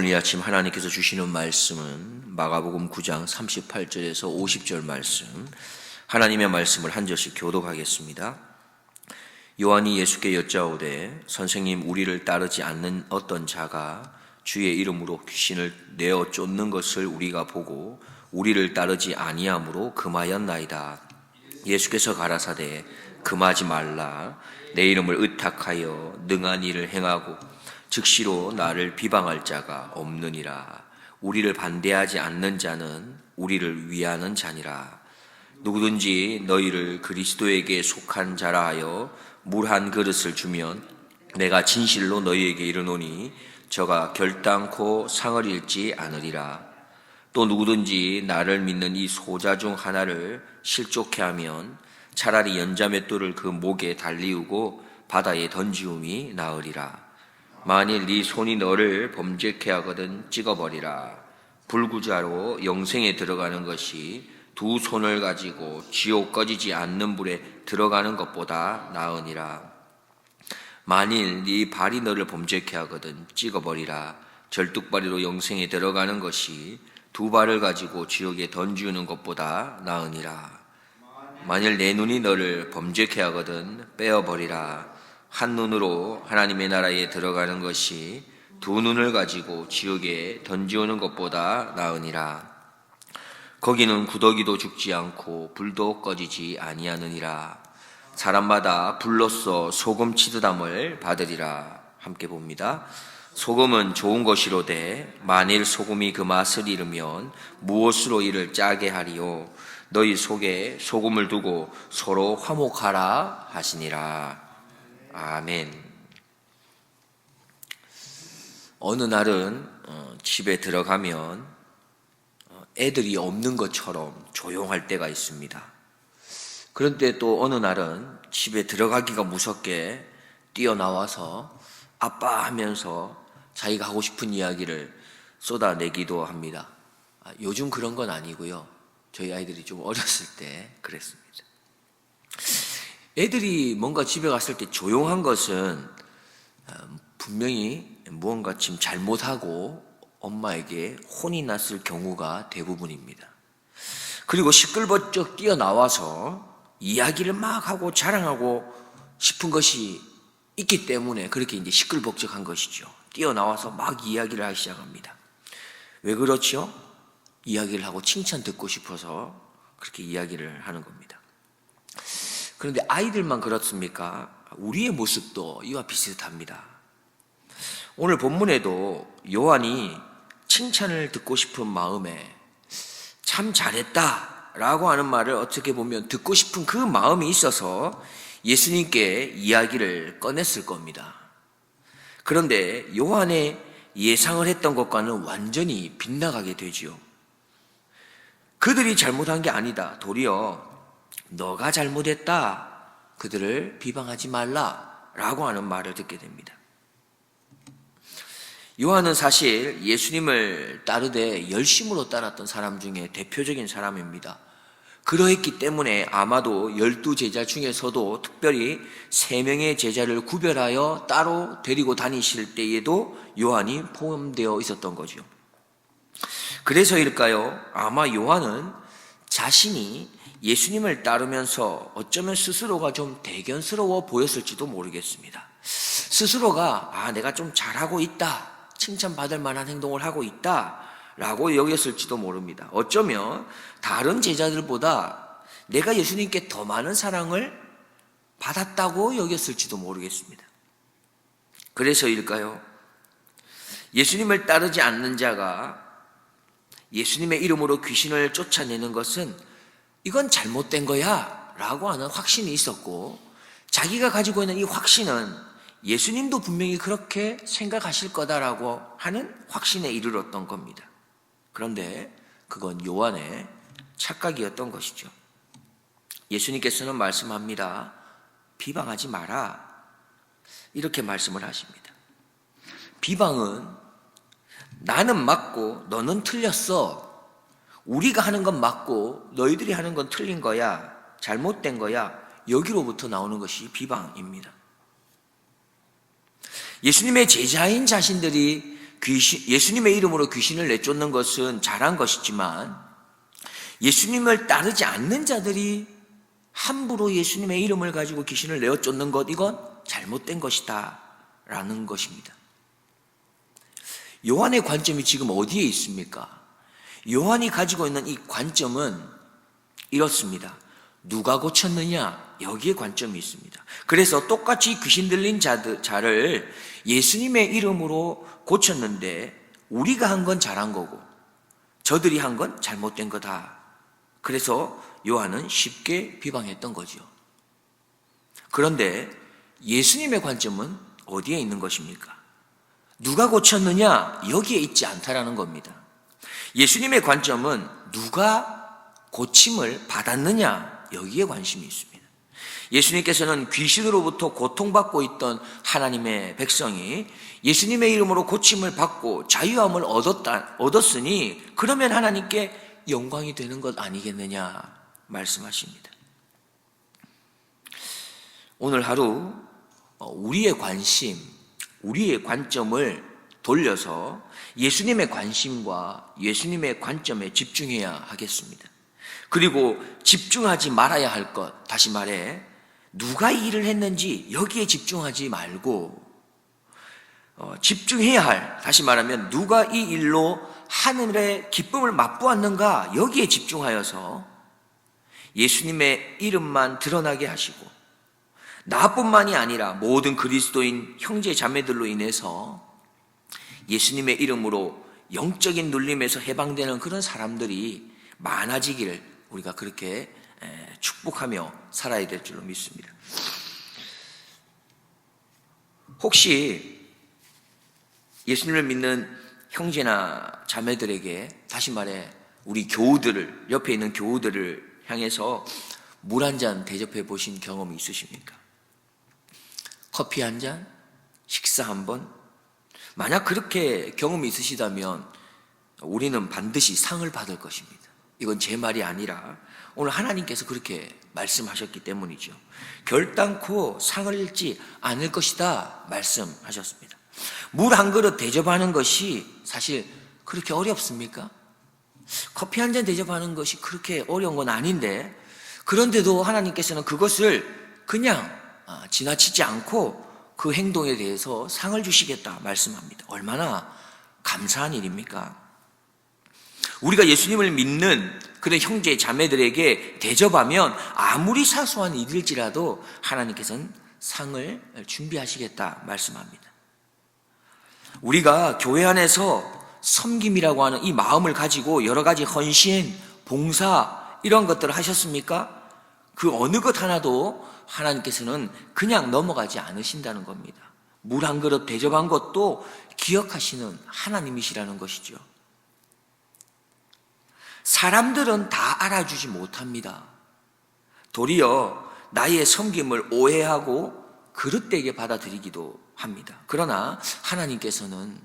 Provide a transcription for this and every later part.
오늘 이 아침 하나님께서 주시는 말씀은 마가복음 9장 38절에서 50절 말씀, 하나님의 말씀을 한 절씩 교독하겠습니다. 요한이 예수께 여짜오되 선생님, 우리를 따르지 않는 어떤 자가 주의 이름으로 귀신을 내어 쫓는 것을 우리가 보고 우리를 따르지 아니함으로 금하였나이다. 예수께서 가라사대 금하지 말라. 내 이름을 의탁하여 능한 일을 행하고 즉시로 나를 비방할 자가 없느니라. 우리를 반대하지 않는 자는 우리를 위하는 자니라. 누구든지 너희를 그리스도에게 속한 자라 하여 물 한 그릇을 주면 내가 진실로 너희에게 이르노니 저가 결단코 상을 잃지 않으리라. 또 누구든지 나를 믿는 이 소자 중 하나를 실족해 하면 차라리 연자맷돌을 그 목에 달리우고 바다에 던지움이 나으리라. 만일 네 손이 너를 범죄케 하거든 찍어버리라. 불구자로 영생에 들어가는 것이 두 손을 가지고 지옥 꺼지지 않는 불에 들어가는 것보다 나으니라. 만일 네 발이 너를 범죄케 하거든 찍어버리라. 절뚝발이로 영생에 들어가는 것이 두 발을 가지고 지옥에 던지우는 것보다 나으니라. 만일 내 눈이 너를 범죄케 하거든 빼어버리라. 한 눈으로 하나님의 나라에 들어가는 것이 두 눈을 가지고 지옥에 던지오는 것보다 나으니라. 거기는 구더기도 죽지 않고 불도 꺼지지 아니하느니라. 사람마다 불로써 소금 치드담을 받으리라. 함께 봅니다. 소금은 좋은 것이로되 만일 소금이 그 맛을 잃으면 무엇으로 이를 짜게 하리요. 너희 속에 소금을 두고 서로 화목하라 하시니라. 아멘. 어느 날은 집에 들어가면 애들이 없는 것처럼 조용할 때가 있습니다. 그런데 또 어느 날은 집에 들어가기가 무섭게 뛰어나와서 아빠 하면서 자기가 하고 싶은 이야기를 쏟아내기도 합니다. 요즘 그런 건 아니고요. 저희 아이들이 좀 어렸을 때 그랬습니다. 애들이 뭔가 집에 갔을 때 조용한 것은 분명히 무언가 지금 잘못하고 엄마에게 혼이 났을 경우가 대부분입니다. 그리고 시끌벅적 뛰어나와서 이야기를 막 하고 자랑하고 싶은 것이 있기 때문에 그렇게 이제 시끌벅적한 것이죠. 뛰어나와서 막 이야기를 하기 시작합니다. 왜 그렇죠? 이야기를 하고 칭찬 듣고 싶어서 그렇게 이야기를 하는 겁니다. 그런데 아이들만 그렇습니까? 우리의 모습도 이와 비슷합니다. 오늘 본문에도 요한이 칭찬을 듣고 싶은 마음에 참 잘했다 라고 하는 말을 어떻게 보면 듣고 싶은 그 마음이 있어서 예수님께 이야기를 꺼냈을 겁니다. 그런데 요한의 예상을 했던 것과는 완전히 빗나가게 되죠. 그들이 잘못한 게 아니다. 도리어 너가 잘못했다. 그들을 비방하지 말라 라고 하는 말을 듣게 됩니다. 요한은 사실 예수님을 따르되 열심으로 따랐던 사람 중에 대표적인 사람입니다. 그러했기 때문에 아마도 12제자 중에서도 특별히 3명의 제자를 구별하여 따로 데리고 다니실 때에도 요한이 포함되어 있었던 거죠. 그래서일까요? 아마 요한은 자신이 예수님을 따르면서 어쩌면 스스로가 좀 대견스러워 보였을지도 모르겠습니다. 스스로가 내가 좀 잘하고 있다, 칭찬받을 만한 행동을 하고 있다 라고 여겼을지도 모릅니다. 어쩌면 다른 제자들보다 내가 예수님께 더 많은 사랑을 받았다고 여겼을지도 모르겠습니다. 그래서일까요? 예수님을 따르지 않는 자가 예수님의 이름으로 귀신을 쫓아내는 것은 이건 잘못된 거야 라고 하는 확신이 있었고, 자기가 가지고 있는 이 확신은 예수님도 분명히 그렇게 생각하실 거다라고 하는 확신에 이르렀던 겁니다. 그런데 그건 요한의 착각이었던 것이죠. 예수님께서는 말씀합니다. 비방하지 마라. 이렇게 말씀을 하십니다. 비방은 나는 맞고 너는 틀렸어. 우리가 하는 건 맞고 너희들이 하는 건 틀린 거야. 잘못된 거야. 여기로부터 나오는 것이 비방입니다. 예수님의 제자인 자신들이 예수님의 이름으로 귀신을 내쫓는 것은 잘한 것이지만 예수님을 따르지 않는 자들이 함부로 예수님의 이름을 가지고 귀신을 내쫓는 것, 이건 잘못된 것이다 라는 것입니다. 요한의 관점이 지금 어디에 있습니까? 요한이 가지고 있는 이 관점은 이렇습니다. 누가 고쳤느냐? 여기에 관점이 있습니다. 그래서 똑같이 귀신 들린 자를 예수님의 이름으로 고쳤는데 우리가 한 건 잘한 거고 저들이 한 건 잘못된 거다. 그래서 요한은 쉽게 비방했던 거죠. 그런데 예수님의 관점은 어디에 있는 것입니까? 누가 고쳤느냐? 여기에 있지 않다라는 겁니다. 예수님의 관점은 누가 고침을 받았느냐? 여기에 관심이 있습니다. 예수님께서는 귀신으로부터 고통받고 있던 하나님의 백성이 예수님의 이름으로 고침을 받고 자유함을 얻었으니 그러면 하나님께 영광이 되는 것 아니겠느냐 말씀하십니다. 오늘 하루 우리의 관심, 우리의 관점을 돌려서 예수님의 관심과 예수님의 관점에 집중해야 하겠습니다. 그리고 집중하지 말아야 할 것, 다시 말해 누가 이 일을 했는지 여기에 집중하지 말고 집중해야 할, 다시 말하면 누가 이 일로 하늘의 기쁨을 맛보았는가 여기에 집중하여서 예수님의 이름만 드러나게 하시고 나뿐만이 아니라 모든 그리스도인 형제 자매들로 인해서 예수님의 이름으로 영적인 눌림에서 해방되는 그런 사람들이 많아지기를 우리가 그렇게 축복하며 살아야 될 줄로 믿습니다. 혹시 예수님을 믿는 형제나 자매들에게, 다시 말해 우리 교우들을, 옆에 있는 교우들을 향해서 물 한 잔 대접해 보신 경험이 있으십니까? 커피 한 잔? 식사 한 번? 만약 그렇게 경험이 있으시다면 우리는 반드시 상을 받을 것입니다. 이건 제 말이 아니라 오늘 하나님께서 그렇게 말씀하셨기 때문이죠. 결단코 상을 잃지 않을 것이다 말씀하셨습니다. 물 한 그릇 대접하는 것이 사실 그렇게 어렵습니까? 커피 한 잔 대접하는 것이 그렇게 어려운 건 아닌데, 그런데도 하나님께서는 그것을 그냥 지나치지 않고 그 행동에 대해서 상을 주시겠다 말씀합니다. 얼마나 감사한 일입니까? 우리가 예수님을 믿는 그런 형제 자매들에게 대접하면 아무리 사소한 일일지라도 하나님께서는 상을 준비하시겠다 말씀합니다. 우리가 교회 안에서 섬김이라고 하는 이 마음을 가지고 여러 가지 헌신, 봉사 이런 것들을 하셨습니까? 그 어느 것 하나도 하나님께서는 그냥 넘어가지 않으신다는 겁니다. 물 한 그릇 대접한 것도 기억하시는 하나님이시라는 것이죠. 사람들은 다 알아주지 못합니다. 도리어 나의 섬김을 오해하고 그릇되게 받아들이기도 합니다. 그러나 하나님께서는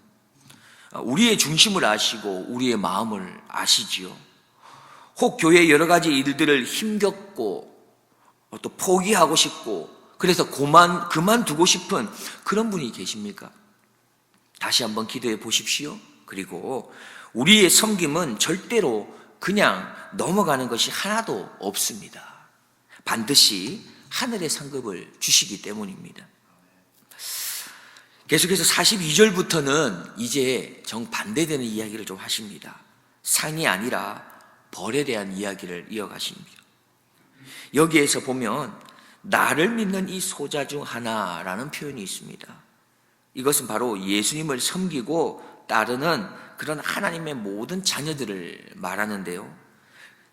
우리의 중심을 아시고 우리의 마음을 아시지요. 혹 교회의 여러 가지 일들을 힘겹고 또 포기하고 싶고 그래서 그만두고 싶은 그런 분이 계십니까? 다시 한번 기도해 보십시오. 그리고 우리의 섬김은 절대로 그냥 넘어가는 것이 하나도 없습니다. 반드시 하늘의 상급을 주시기 때문입니다. 계속해서 42절부터는 이제 정반대되는 이야기를 좀 하십니다. 상이 아니라 벌에 대한 이야기를 이어가십니다. 여기에서 보면 나를 믿는 이 소자 중 하나라는 표현이 있습니다. 이것은 바로 예수님을 섬기고 따르는 그런 하나님의 모든 자녀들을 말하는데요.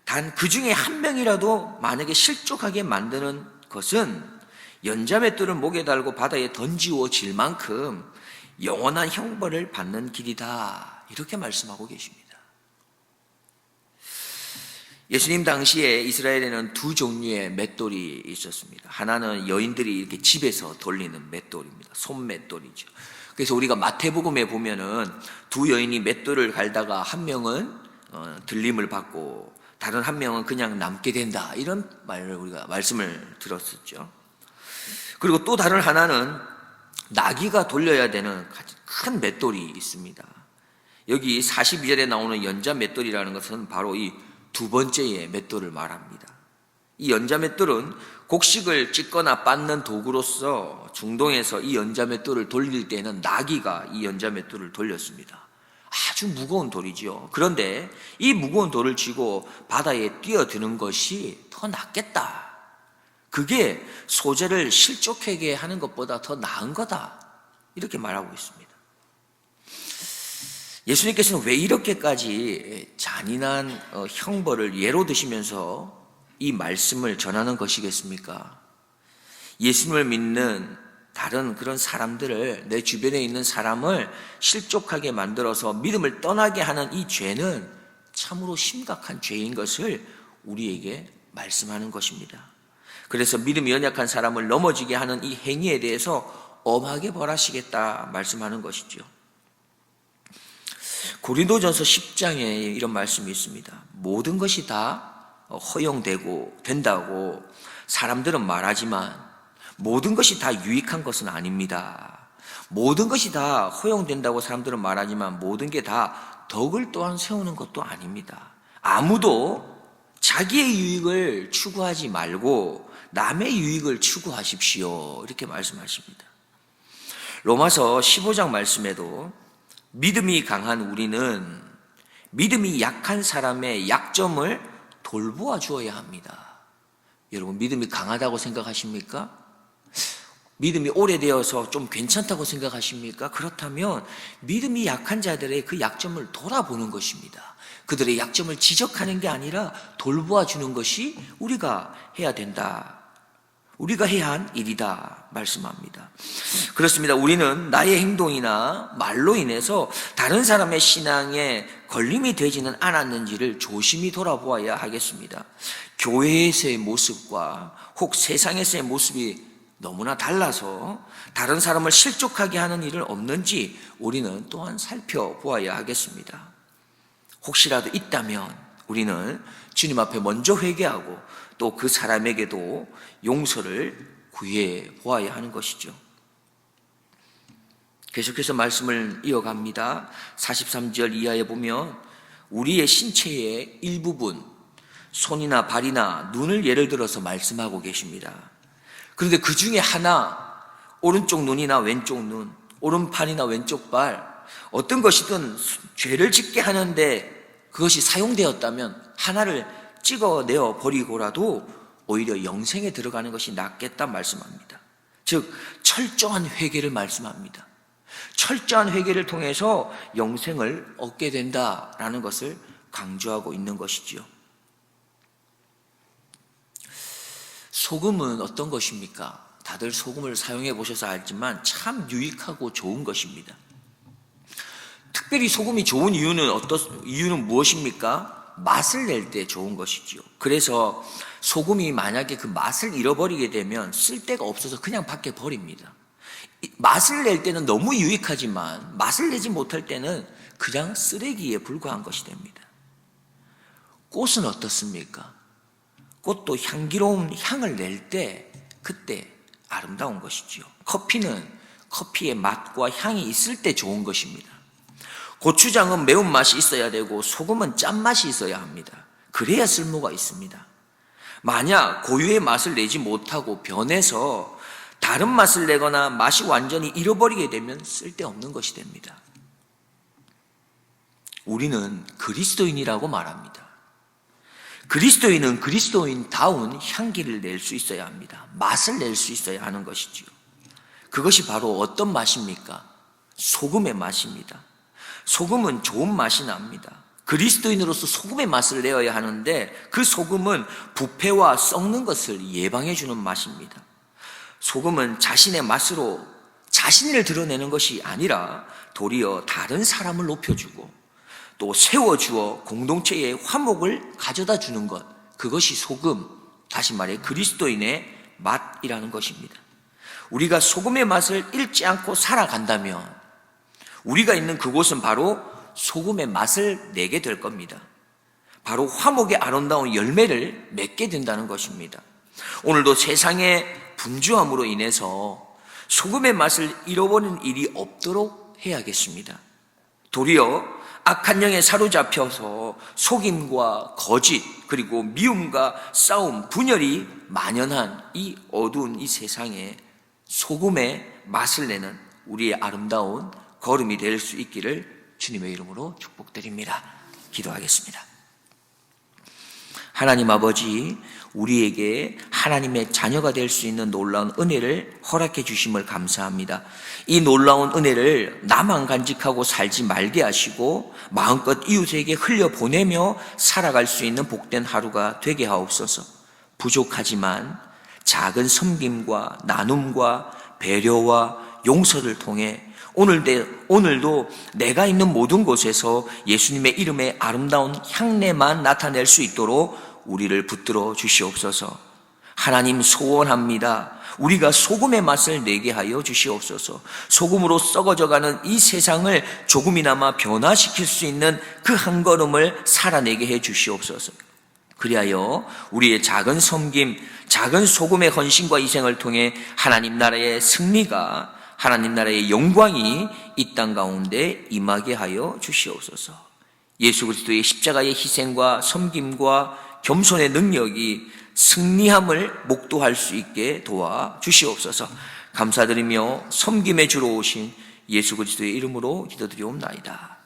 단 그 중에 한 명이라도 만약에 실족하게 만드는 것은 연자맷돌을 목에 달고 바다에 던지워질 만큼 영원한 형벌을 받는 길이다. 이렇게 말씀하고 계십니다. 예수님 당시에 이스라엘에는 두 종류의 맷돌이 있었습니다. 하나는 여인들이 이렇게 집에서 돌리는 맷돌입니다. 손맷돌이죠. 그래서 우리가 마태복음에 보면은 두 여인이 맷돌을 갈다가 한 명은 들림을 받고 다른 한 명은 그냥 남게 된다. 이런 말을 우리가 말씀을 들었었죠. 그리고 또 다른 하나는 나귀가 돌려야 되는 큰 맷돌이 있습니다. 여기 42절에 나오는 연자 맷돌이라는 것은 바로 이 두 번째의 맷돌을 말합니다. 이 연자 맷돌은 곡식을 찢거나 빻는 도구로서 중동에서 이 연자 맷돌을 돌릴 때는 나귀가 이 연자 맷돌을 돌렸습니다. 아주 무거운 돌이죠. 그런데 이 무거운 돌을 쥐고 바다에 뛰어드는 것이 더 낫겠다. 그게 소재를 실족하게 하는 것보다 더 나은 거다. 이렇게 말하고 있습니다. 예수님께서는 왜 이렇게까지 잔인한 형벌을 예로 드시면서 이 말씀을 전하는 것이겠습니까? 예수님을 믿는 다른 그런 사람들을, 내 주변에 있는 사람을 실족하게 만들어서 믿음을 떠나게 하는 이 죄는 참으로 심각한 죄인 것을 우리에게 말씀하는 것입니다. 그래서 믿음이 연약한 사람을 넘어지게 하는 이 행위에 대해서 엄하게 벌하시겠다 말씀하는 것이죠. 고린도전서 10장에 이런 말씀이 있습니다. 모든 것이 다 허용되고 된다고 사람들은 말하지만 모든 것이 다 유익한 것은 아닙니다. 모든 것이 다 허용된다고 사람들은 말하지만 모든 게 다 덕을 또한 세우는 것도 아닙니다. 아무도 자기의 유익을 추구하지 말고 남의 유익을 추구하십시오. 이렇게 말씀하십니다. 로마서 15장 말씀에도 믿음이 강한 우리는 믿음이 약한 사람의 약점을 돌보아 주어야 합니다. 여러분, 믿음이 강하다고 생각하십니까? 믿음이 오래되어서 좀 괜찮다고 생각하십니까? 그렇다면 믿음이 약한 자들의 그 약점을 돌아보는 것입니다. 그들의 약점을 지적하는 게 아니라 돌보아 주는 것이 우리가 해야 된다. 우리가 해야 한 일이다 말씀합니다. 그렇습니다. 우리는 나의 행동이나 말로 인해서 다른 사람의 신앙에 걸림이 되지는 않았는지를 조심히 돌아보아야 하겠습니다. 교회에서의 모습과 혹 세상에서의 모습이 너무나 달라서 다른 사람을 실족하게 하는 일은 없는지 우리는 또한 살펴보아야 하겠습니다. 혹시라도 있다면 우리는 주님 앞에 먼저 회개하고 또 그 사람에게도 용서를 구해 보아야 하는 것이죠. 계속해서 말씀을 이어갑니다. 43절 이하에 보면 우리의 신체의 일부분, 손이나 발이나 눈을 예를 들어서 말씀하고 계십니다. 그런데 그 중에 하나, 오른쪽 눈이나 왼쪽 눈, 오른팔이나 왼쪽 발, 어떤 것이든 죄를 짓게 하는데 그것이 사용되었다면 하나를 찍어내어 버리고라도 오히려 영생에 들어가는 것이 낫겠다 말씀합니다. 즉 철저한 회개를 말씀합니다. 철저한 회개를 통해서 영생을 얻게 된다라는 것을 강조하고 있는 것이지요. 소금은 어떤 것입니까? 다들 소금을 사용해 보셔서 알지만 참 유익하고 좋은 것입니다. 특별히 소금이 좋은 이유는 무엇입니까? 맛을 낼 때 좋은 것이지요. 그래서 소금이 만약에 그 맛을 잃어버리게 되면 쓸데가 없어서 그냥 밖에 버립니다. 맛을 낼 때는 너무 유익하지만 맛을 내지 못할 때는 그냥 쓰레기에 불과한 것이 됩니다. 꽃은 어떻습니까? 꽃도 향기로운 향을 낼 때 그때 아름다운 것이지요. 커피는 커피의 맛과 향이 있을 때 좋은 것입니다. 고추장은 매운맛이 있어야 되고 소금은 짠맛이 있어야 합니다. 그래야 쓸모가 있습니다. 만약 고유의 맛을 내지 못하고 변해서 다른 맛을 내거나 맛이 완전히 잃어버리게 되면 쓸데없는 것이 됩니다. 우리는 그리스도인이라고 말합니다. 그리스도인은 그리스도인다운 향기를 낼 수 있어야 합니다. 맛을 낼 수 있어야 하는 것이지요. 그것이 바로 어떤 맛입니까? 소금의 맛입니다. 소금은 좋은 맛이 납니다. 그리스도인으로서 소금의 맛을 내어야 하는데 그 소금은 부패와 썩는 것을 예방해 주는 맛입니다. 소금은 자신의 맛으로 자신을 드러내는 것이 아니라 도리어 다른 사람을 높여주고 또 세워주어 공동체의 화목을 가져다 주는 것, 그것이 소금, 다시 말해 그리스도인의 맛이라는 것입니다. 우리가 소금의 맛을 잃지 않고 살아간다면 우리가 있는 그곳은 바로 소금의 맛을 내게 될 겁니다. 바로 화목의 아름다운 열매를 맺게 된다는 것입니다. 오늘도 세상의 분주함으로 인해서 소금의 맛을 잃어버리는 일이 없도록 해야겠습니다. 도리어 악한 영에 사로잡혀서 속임과 거짓, 그리고 미움과 싸움, 분열이 만연한 이 어두운 이 세상에 소금의 맛을 내는 우리의 아름다운 걸음이 될 수 있기를 주님의 이름으로 축복드립니다. 기도하겠습니다. 하나님 아버지, 우리에게 하나님의 자녀가 될 수 있는 놀라운 은혜를 허락해 주심을 감사합니다. 이 놀라운 은혜를 나만 간직하고 살지 말게 하시고 마음껏 이웃에게 흘려보내며 살아갈 수 있는 복된 하루가 되게 하옵소서. 부족하지만 작은 섬김과 나눔과 배려와 용서를 통해 오늘도 내가 있는 모든 곳에서 예수님의 이름의 아름다운 향내만 나타낼 수 있도록 우리를 붙들어 주시옵소서. 하나님, 소원합니다. 우리가 소금의 맛을 내게 하여 주시옵소서. 소금으로 썩어져가는 이 세상을 조금이나마 변화시킬 수 있는 그 한 걸음을 살아내게 해 주시옵소서. 그리하여 우리의 작은 섬김, 작은 소금의 헌신과 희생을 통해 하나님 나라의 승리가, 하나님 나라의 영광이 이 땅 가운데 임하게 하여 주시옵소서. 예수 그리스도의 십자가의 희생과 섬김과 겸손의 능력이 승리함을 목도할 수 있게 도와 주시옵소서. 감사드리며 섬김에 주로 오신 예수 그리스도의 이름으로 기도드리옵나이다.